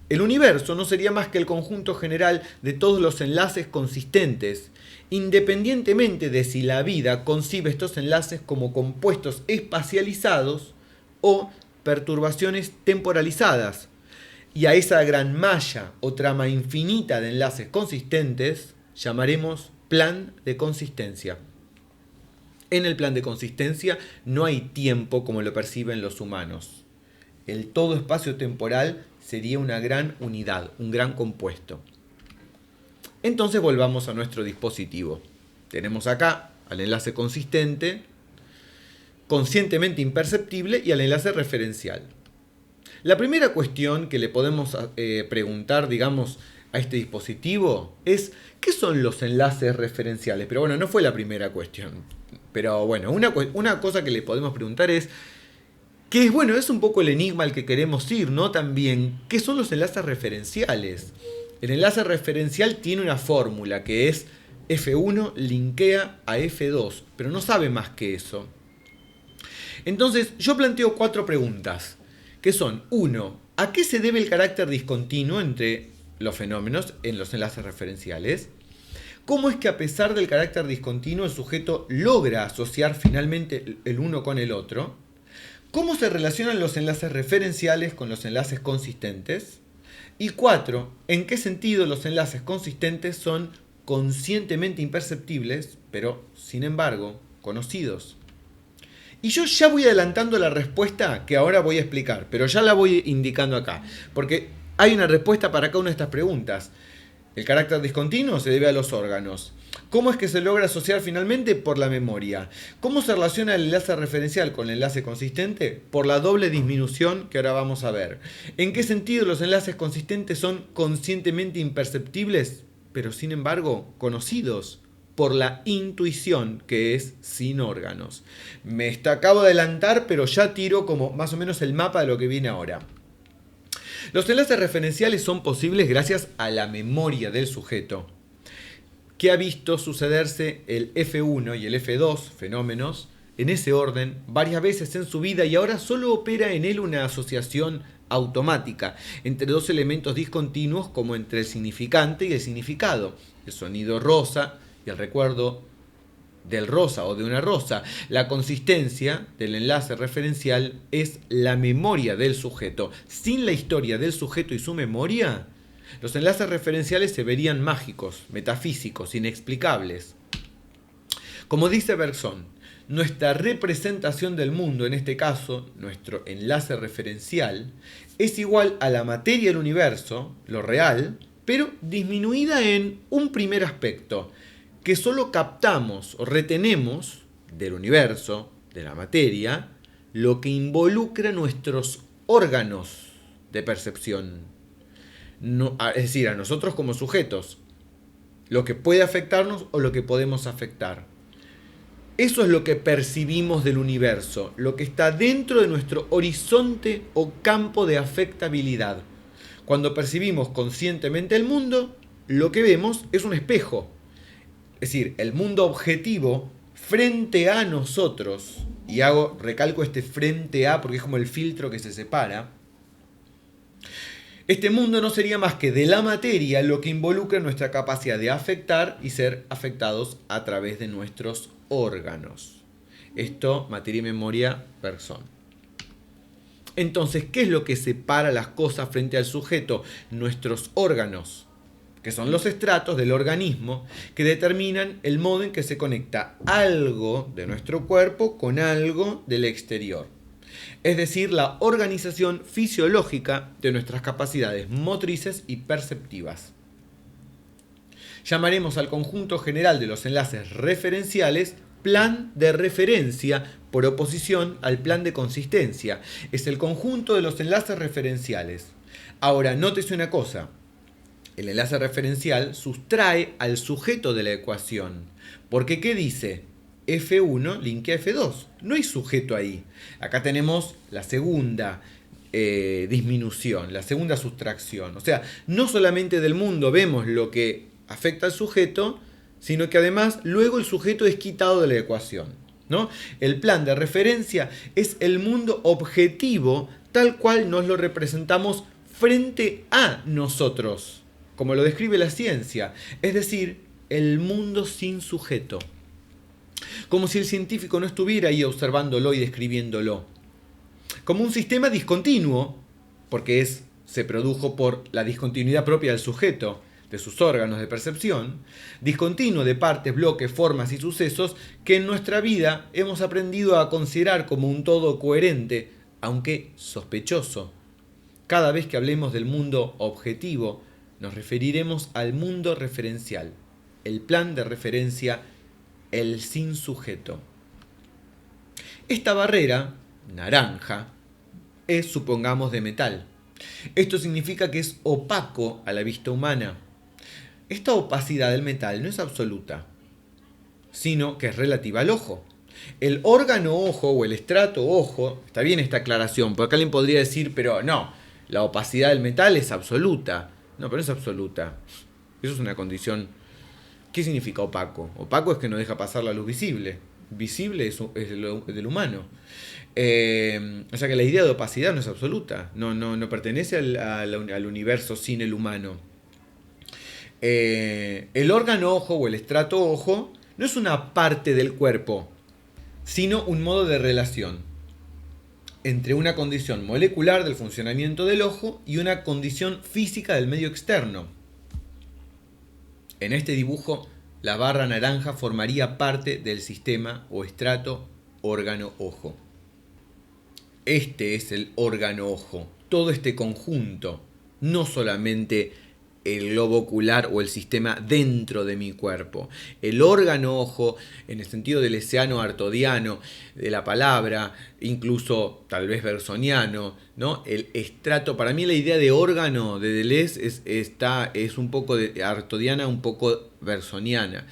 El universo no sería más que el conjunto general de todos los enlaces consistentes, independientemente de si la vida concibe estos enlaces como compuestos espacializados o perturbaciones temporalizadas. Y a esa gran malla o trama infinita de enlaces consistentes llamaremos plan de consistencia. En el plan de consistencia no hay tiempo como lo perciben los humanos. El todo espacio temporal sería una gran unidad, un gran compuesto. Entonces volvamos a nuestro dispositivo. Tenemos acá al enlace consistente, conscientemente imperceptible, y al enlace referencial. La primera cuestión que le podemos preguntar, digamos, a este dispositivo es: ¿qué son los enlaces referenciales? Pero bueno, no fue la primera cuestión. Pero bueno, una cosa que le podemos preguntar es, que es un poco el enigma al que queremos ir, ¿no? También, ¿qué son los enlaces referenciales? El enlace referencial tiene una fórmula que es F1 linkea a F2, pero no sabe más que eso. Entonces yo planteo 4 preguntas, que son: 1. ¿A qué se debe el carácter discontinuo entre los fenómenos en los enlaces referenciales? ¿Cómo es que a pesar del carácter discontinuo el sujeto logra asociar finalmente el uno con el otro? ¿Cómo se relacionan los enlaces referenciales con los enlaces consistentes? Y 4. ¿En qué sentido los enlaces consistentes son conscientemente imperceptibles, pero sin embargo conocidos? Y yo ya voy adelantando la respuesta que ahora voy a explicar, pero ya la voy indicando acá, porque hay una respuesta para cada una de estas preguntas. El carácter discontinuo se debe a los órganos. ¿Cómo es que se logra asociar finalmente? Por la memoria. ¿Cómo se relaciona el enlace referencial con el enlace consistente? Por la doble disminución que ahora vamos a ver. ¿En qué sentido los enlaces consistentes son conscientemente imperceptibles, pero sin embargo conocidos? Por la intuición, que es sin órganos. Acabo de adelantar, pero ya tiro como más o menos el mapa de lo que viene ahora. Los enlaces referenciales son posibles gracias a la memoria del sujeto, que ha visto sucederse el F1 y el F2, fenómenos, en ese orden, varias veces en su vida, y ahora solo opera en él una asociación automática entre dos elementos discontinuos, como entre el significante y el significado, el sonido rosa y el recuerdo del rosa o de una rosa. La consistencia del enlace referencial es la memoria del sujeto. Sin la historia del sujeto y su memoria, los enlaces referenciales se verían mágicos, metafísicos, inexplicables. Como dice Bergson, nuestra representación del mundo, en este caso, nuestro enlace referencial, es igual a la materia del universo, lo real, pero disminuida en un primer aspecto, que solo captamos o retenemos del universo, de la materia, lo que involucra nuestros órganos de percepción. Es decir, a nosotros como sujetos, lo que puede afectarnos o lo que podemos afectar. Eso es lo que percibimos del universo, lo que está dentro de nuestro horizonte o campo de afectabilidad. Cuando percibimos conscientemente el mundo, lo que vemos es un espejo. Es decir, el mundo objetivo frente a nosotros, y recalco este frente a porque es como el filtro que se separa. Este mundo no sería más que de la materia, lo que involucra nuestra capacidad de afectar y ser afectados a través de nuestros órganos. Esto, materia y memoria, Bergson. Entonces, ¿qué es lo que separa las cosas frente al sujeto? Nuestros órganos, que son los estratos del organismo que determinan el modo en que se conecta algo de nuestro cuerpo con algo del exterior. Es decir, la organización fisiológica de nuestras capacidades motrices y perceptivas. Llamaremos al conjunto general de los enlaces referenciales plan de referencia, por oposición al plan de consistencia. Es el conjunto de los enlaces referenciales. Ahora, nótese una cosa. El enlace referencial sustrae al sujeto de la ecuación. Porque, ¿qué dice? F1 linkea F2. No hay sujeto ahí. Acá tenemos la segunda disminución, la segunda sustracción. O sea, no solamente del mundo vemos lo que afecta al sujeto, sino que además luego el sujeto es quitado de la ecuación, ¿no? El plan de referencia es el mundo objetivo tal cual nos lo representamos frente a nosotros, como lo describe la ciencia, es decir, el mundo sin sujeto. Como si el científico no estuviera ahí observándolo y describiéndolo. Como un sistema discontinuo, porque se produjo por la discontinuidad propia del sujeto, de sus órganos de percepción, discontinuo de partes, bloques, formas y sucesos que en nuestra vida hemos aprendido a considerar como un todo coherente, aunque sospechoso. Cada vez que hablemos del mundo objetivo, nos referiremos al mundo referencial, el plan de referencia, el sin sujeto. Esta barrera, naranja, es, supongamos, de metal. Esto significa que es opaco a la vista humana. Esta opacidad del metal no es absoluta, sino que es relativa al ojo. El órgano ojo o el estrato ojo, está bien esta aclaración, porque alguien podría decir, pero no, la opacidad del metal es absoluta. No, pero no es absoluta. Eso es una condición. ¿Qué significa opaco? Opaco es que no deja pasar la luz visible. Visible es del humano. O sea que la idea de opacidad no es absoluta. No pertenece al universo sin el humano. El órgano ojo o el estrato ojo no es una parte del cuerpo, sino un modo de relación entre una condición molecular del funcionamiento del ojo y una condición física del medio externo. En este dibujo, la barra naranja formaría parte del sistema o estrato órgano-ojo. Este es el órgano-ojo, todo este conjunto, no solamente el globo ocular o el sistema dentro de mi cuerpo. El órgano-ojo, en el sentido del leseano artodiano de la palabra, incluso tal vez bersoniano, ¿no? El estrato, para mí la idea de órgano de Deleuze es un poco de artodiana, un poco bersoniana.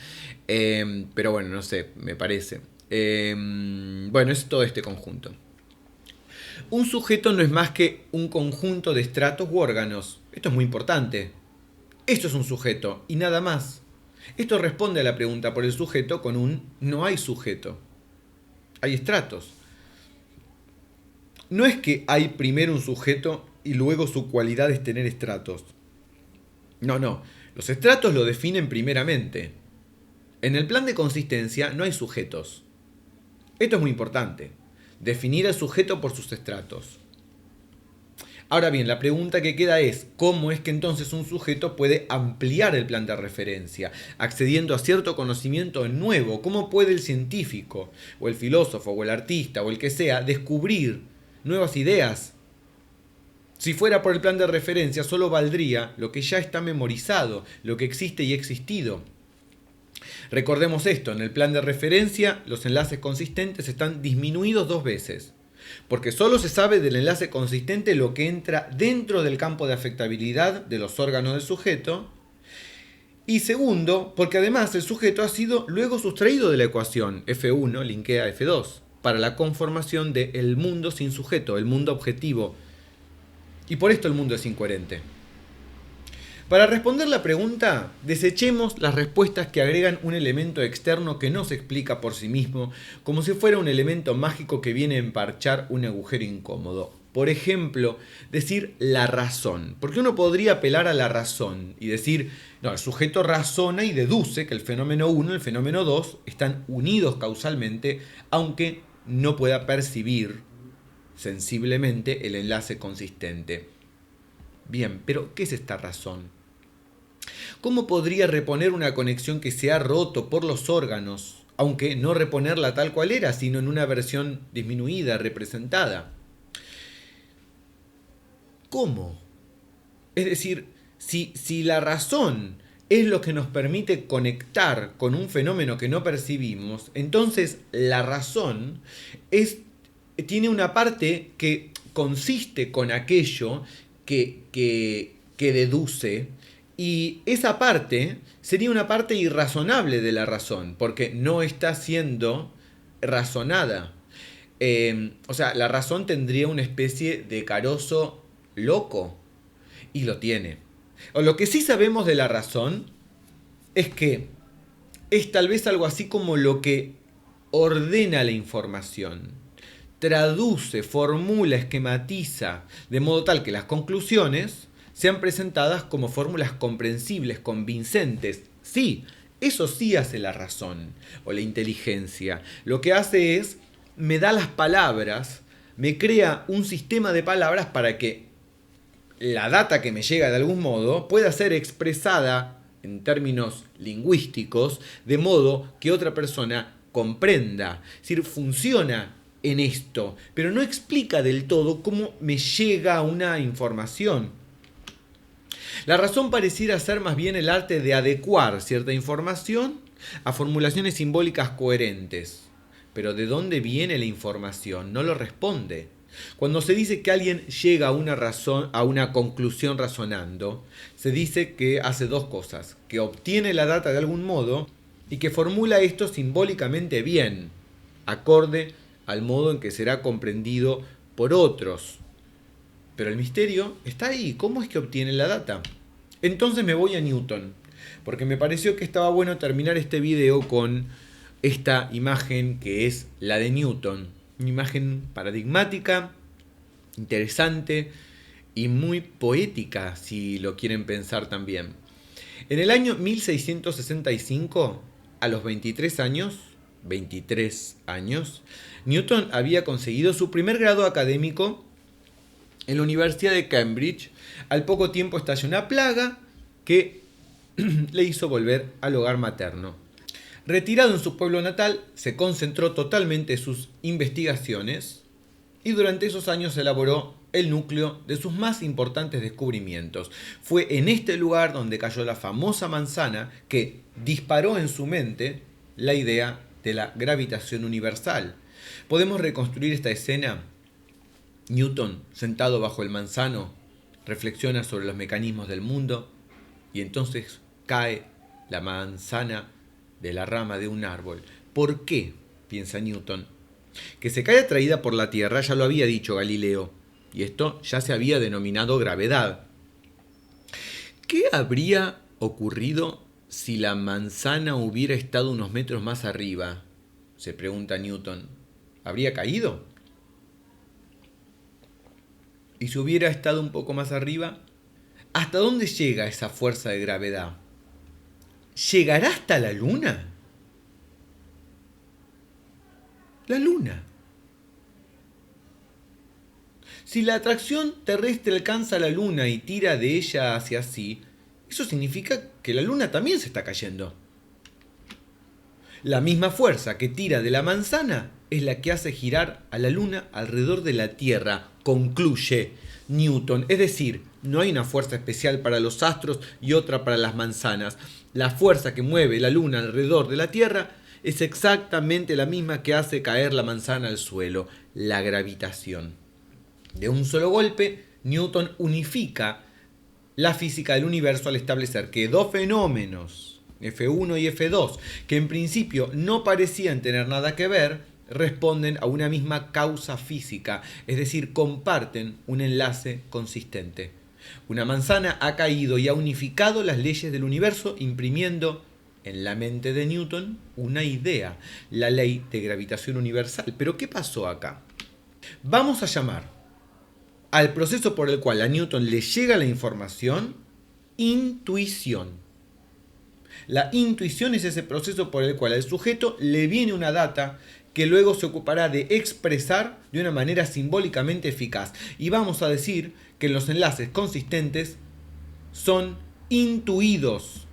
Pero bueno, no sé, me parece. Bueno, es todo este conjunto. Un sujeto no es más que un conjunto de estratos u órganos. Esto es muy importante. Esto es un sujeto y nada más. Esto responde a la pregunta por el sujeto con un no hay sujeto. Hay estratos. No es que hay primero un sujeto y luego su cualidad es tener estratos. No. Los estratos lo definen primeramente. En el plan de consistencia no hay sujetos. Esto es muy importante. Definir al sujeto por sus estratos. Ahora bien, la pregunta que queda es, ¿cómo es que entonces un sujeto puede ampliar el plan de referencia, accediendo a cierto conocimiento nuevo? ¿Cómo puede el científico, o el filósofo, o el artista, o el que sea, descubrir nuevas ideas? Si fuera por el plan de referencia, solo valdría lo que ya está memorizado, lo que existe y ha existido. Recordemos esto, en el plan de referencia, los enlaces consistentes están disminuidos 2 veces. Porque solo se sabe del enlace consistente lo que entra dentro del campo de afectabilidad de los órganos del sujeto. Y segundo, porque además el sujeto ha sido luego sustraído de la ecuación F1 linkea F2 para la conformación del mundo sin sujeto, el mundo objetivo. Y por esto el mundo es incoherente. Para responder la pregunta, desechemos las respuestas que agregan un elemento externo que no se explica por sí mismo, como si fuera un elemento mágico que viene a emparchar un agujero incómodo. Por ejemplo, decir la razón. Porque uno podría apelar a la razón y decir, no, el sujeto razona y deduce que el fenómeno 1 y el fenómeno 2 están unidos causalmente, aunque no pueda percibir sensiblemente el enlace consistente. Bien, pero ¿qué es esta razón? ¿Cómo podría reponer una conexión que se ha roto por los órganos, aunque no reponerla tal cual era, sino en una versión disminuida, representada? ¿Cómo? Es decir, si la razón es lo que nos permite conectar con un fenómeno que no percibimos, entonces la razón tiene una parte que consiste con aquello que deduce, y esa parte sería una parte irrazonable de la razón, porque no está siendo razonada. O sea, la razón tendría una especie de carozo loco, y lo tiene. O lo que sí sabemos de la razón es que es tal vez algo así como lo que ordena la información, traduce, formula, esquematiza, de modo tal que las conclusiones sean presentadas como fórmulas comprensibles, convincentes. Sí, eso sí hace la razón o la inteligencia. Lo que hace es, me da las palabras, me crea un sistema de palabras para que la data que me llega de algún modo pueda ser expresada en términos lingüísticos, de modo que otra persona comprenda. Es decir, funciona en esto, pero no explica del todo cómo me llega una información. La razón pareciera ser más bien el arte de adecuar cierta información a formulaciones simbólicas coherentes. Pero ¿de dónde viene la información? No lo responde. Cuando se dice que alguien llega a una conclusión razonando, se dice que hace 2 cosas: que obtiene la data de algún modo y que formula esto simbólicamente bien, acorde al modo en que será comprendido por otros. Pero el misterio está ahí. ¿Cómo es que obtiene la data? Entonces me voy a Newton, porque me pareció que estaba bueno terminar este video con esta imagen que es la de Newton. Una imagen paradigmática, interesante y muy poética, si lo quieren pensar también. En el año 1665, a los 23 años, Newton había conseguido su primer grado académico en la Universidad de Cambridge. Al poco tiempo estalló una plaga que le hizo volver al hogar materno. Retirado en su pueblo natal, se concentró totalmente en sus investigaciones y durante esos años elaboró el núcleo de sus más importantes descubrimientos. Fue en este lugar donde cayó la famosa manzana que disparó en su mente la idea de la gravitación universal. ¿Podemos reconstruir esta escena? Newton, sentado bajo el manzano, reflexiona sobre los mecanismos del mundo y entonces cae la manzana de la rama de un árbol. ¿Por qué? Piensa Newton. Que se cae atraída por la Tierra ya lo había dicho Galileo, y esto ya se había denominado gravedad. ¿Qué habría ocurrido si la manzana hubiera estado unos metros más arriba? Se pregunta Newton. ¿Habría caído? ¿Y si hubiera estado un poco más arriba? ¿Hasta dónde llega esa fuerza de gravedad? ¿Llegará hasta la Luna? La Luna. Si la atracción terrestre alcanza la Luna y tira de ella hacia sí, eso significa que la Luna también se está cayendo. La misma fuerza que tira de la manzana es la que hace girar a la Luna alrededor de la Tierra, concluye Newton. Es decir, no hay una fuerza especial para los astros y otra para las manzanas. La fuerza que mueve la Luna alrededor de la Tierra es exactamente la misma que hace caer la manzana al suelo, la gravitación. De un solo golpe, Newton unifica la física del universo al establecer que dos fenómenos, F1 y F2, que en principio no parecían tener nada que ver, responden a una misma causa física, es decir, comparten un enlace consistente. Una manzana ha caído y ha unificado las leyes del universo, imprimiendo en la mente de Newton una idea, la ley de gravitación universal. ¿Pero qué pasó acá? Vamos a llamar al proceso por el cual a Newton le llega la información intuición. La intuición es ese proceso por el cual al sujeto le viene una data que luego se ocupará de expresar de una manera simbólicamente eficaz. Y vamos a decir que los enlaces consistentes son intuidos.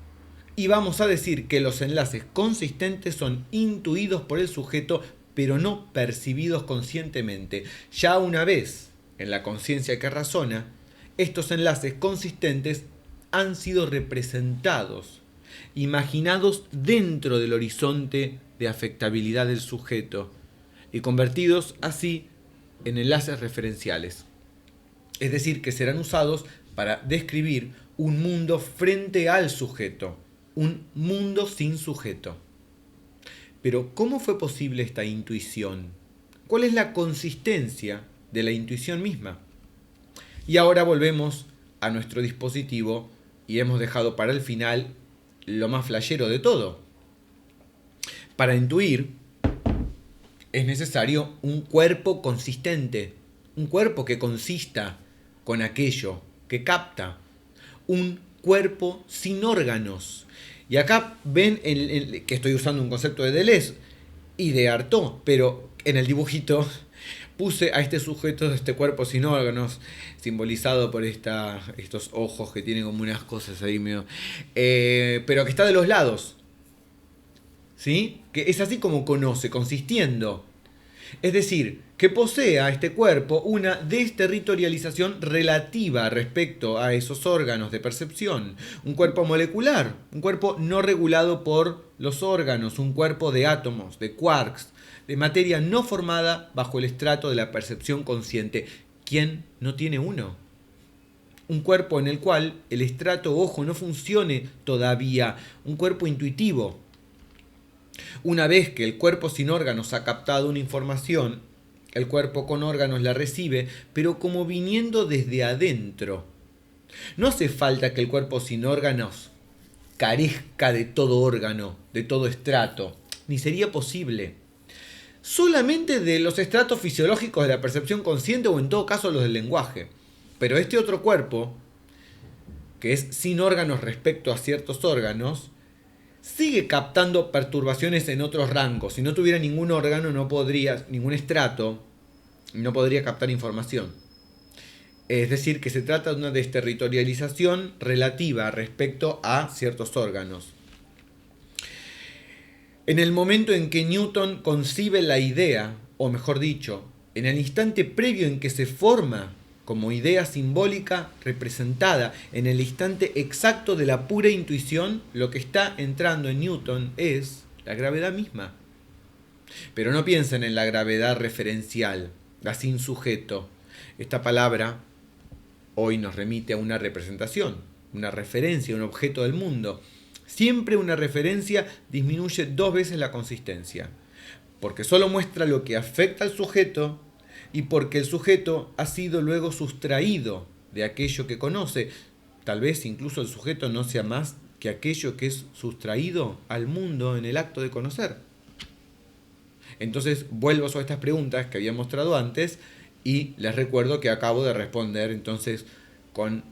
Y vamos a decir que los enlaces consistentes son intuidos por el sujeto, pero no percibidos conscientemente. Ya una vez en la conciencia que razona, estos enlaces consistentes han sido representados, imaginados dentro del horizonte de afectabilidad del sujeto y convertidos así en enlaces referenciales. Es decir, que serán usados para describir un mundo frente al sujeto, un mundo sin sujeto. Pero, ¿cómo fue posible esta intuición? ¿Cuál es la consistencia de la intuición misma? Y ahora volvemos a nuestro dispositivo y hemos dejado para el final lo más flashero de todo. Para intuir es necesario un cuerpo consistente, un cuerpo que consista con aquello, que capta, un cuerpo sin órganos. Y acá ven que estoy usando un concepto de Deleuze y de Artaud, pero en el dibujito puse a este sujeto, este cuerpo sin órganos, simbolizado por estos ojos que tienen como unas cosas ahí medio, pero que está de los lados, ¿sí? Que es así como conoce, consistiendo. Es decir, que posea este cuerpo una desterritorialización relativa respecto a esos órganos de percepción. Un cuerpo molecular, un cuerpo no regulado por los órganos, un cuerpo de átomos, de quarks, de materia no formada bajo el estrato de la percepción consciente. ¿Quién no tiene uno? Un cuerpo en el cual el estrato ojo no funcione todavía, un cuerpo intuitivo. Una vez que el cuerpo sin órganos ha captado una información, el cuerpo con órganos la recibe, pero como viniendo desde adentro. No hace falta que el cuerpo sin órganos carezca de todo órgano, de todo estrato, ni sería posible. Solamente de los estratos fisiológicos de la percepción consciente o en todo caso los del lenguaje. Pero este otro cuerpo, que es sin órganos respecto a ciertos órganos, sigue captando perturbaciones en otros rangos. Si no tuviera ningún órgano, ningún estrato, no podría captar información. Es decir, que se trata de una desterritorialización relativa respecto a ciertos órganos. En el momento en que Newton concibe la idea, o mejor dicho, en el instante previo en que se forma como idea simbólica representada, en el instante exacto de la pura intuición, lo que está entrando en Newton es la gravedad misma. Pero no piensen en la gravedad referencial, la sin sujeto. Esta palabra hoy nos remite a una representación, una referencia, un objeto del mundo. Siempre una referencia disminuye 2 veces la consistencia, porque solo muestra lo que afecta al sujeto y porque el sujeto ha sido luego sustraído de aquello que conoce. Tal vez incluso el sujeto no sea más que aquello que es sustraído al mundo en el acto de conocer. Entonces vuelvo a estas preguntas que había mostrado antes y les recuerdo que acabo de responder entonces con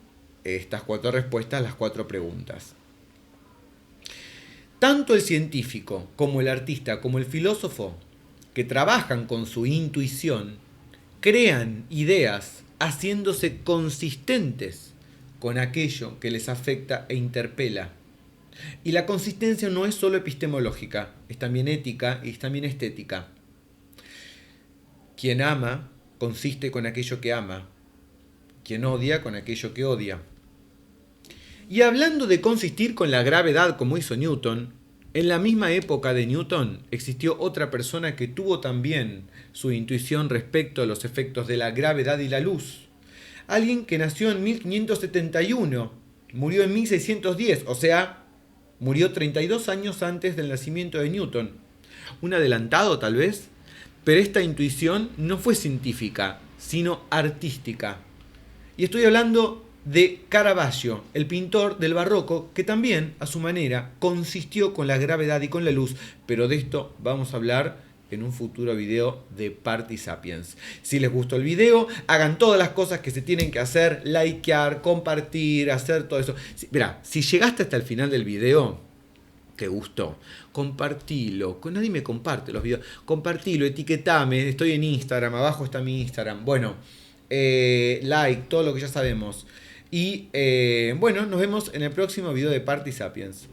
estas 4 respuestas, las 4 preguntas. Tanto el científico como el artista como el filósofo que trabajan con su intuición crean ideas haciéndose consistentes con aquello que les afecta e interpela. Y la consistencia no es solo epistemológica, es también ética y es también estética. Quien ama consiste con aquello que ama, quien odia con aquello que odia. Y hablando de consistir con la gravedad como hizo Newton, en la misma época de Newton existió otra persona que tuvo también su intuición respecto a los efectos de la gravedad y la luz. Alguien que nació en 1571, murió en 1610, o sea, murió 32 años antes del nacimiento de Newton. Un adelantado tal vez, pero esta intuición no fue científica, sino artística. Y estoy hablando de Caravaggio, el pintor del barroco, que también, a su manera, consistió con la gravedad y con la luz, pero de esto vamos a hablar en un futuro video de Party Sapiens. Si les gustó el video, hagan todas las cosas que se tienen que hacer, likear, compartir, hacer todo eso. Mirá, si llegaste hasta el final del video, te gustó, compartilo. Nadie me comparte los videos. Compartilo, etiquetame, estoy en Instagram, abajo está mi Instagram. Bueno, like, todo lo que ya sabemos. Y bueno, nos vemos en el próximo video de Party Sapiens.